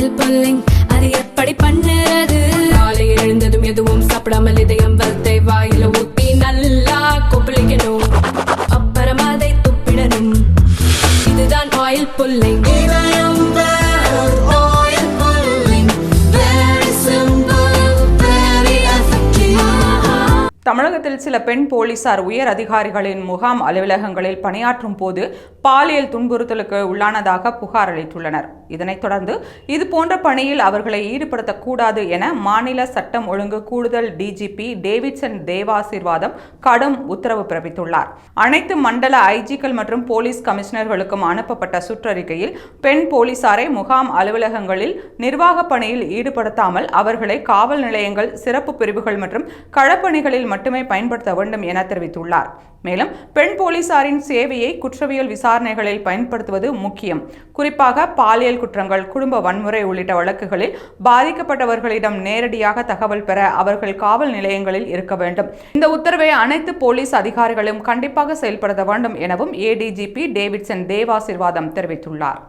Oil pulling அது எப்படி பண்ணுறது? காலையில் எழுந்ததும் எதுவும் சாப்பிடாமல் இதயம் வளர்த்தை வாயில ஊத்தி நல்லா கொப்பளிக்கணும், அப்புறம் அதை துப்பிடணும். இதுதான் ஆயில் புல்லிங். தமிழகத்தில் சில பெண் போலீசார் உயர் அதிகாரிகளின் முகாம் அலுவலகங்களில் பணியாற்றும் போது பாலியல் துன்புறுத்தலுக்கு உள்ளானதாக புகார் அளித்துள்ளனர். இதனைத் தொடர்ந்து இதுபோன்ற பணியில் அவர்களை ஈடுபடுத்தக்கூடாது என மாநில சட்டம் ஒழுங்கு கூடுதல் டிஜிபி டேவிட்சன் தேவாசீர்வாதம் கடும் உத்தரவு பிறப்பித்துள்ளார். அனைத்து மண்டல ஐஜிக்கள் மற்றும் போலீஸ் கமிஷனர்களுக்கும் அனுப்பப்பட்ட சுற்றறிக்கையில் பெண் போலீசாரை முகாம் அலுவலகங்களில் நிர்வாக பணியில் ஈடுபடுத்தாமல் அவர்களை காவல் நிலையங்கள், சிறப்பு பிரிவுகள் மற்றும் களப்பணிகளில் மட்டுமே பயன்படுத்த வேண்டும் என தெரிவித்துள்ளார். மேலும் பெண் போலீசாரின் சேவையை குற்றவியல் விசாரணைகளில் பயன்படுத்துவது முக்கியம். குறிப்பாக பாலியல் குற்றங்கள், குடும்ப வன்முறை உள்ளிட்ட வழக்குகளில் பாதிக்கப்பட்டவர்களிடம் நேரடியாக தகவல் பெற அவர்கள் காவல் நிலையங்களில் இருக்க வேண்டும். இந்த உத்தரவை அனைத்து போலீஸ் அதிகாரிகளும் கண்டிப்பாக செயல்படுத்த வேண்டும் எனவும் ஏடிஜிபி டேவிட்சன் தேவாசீர்வாதம் தெரிவித்துள்ளார்.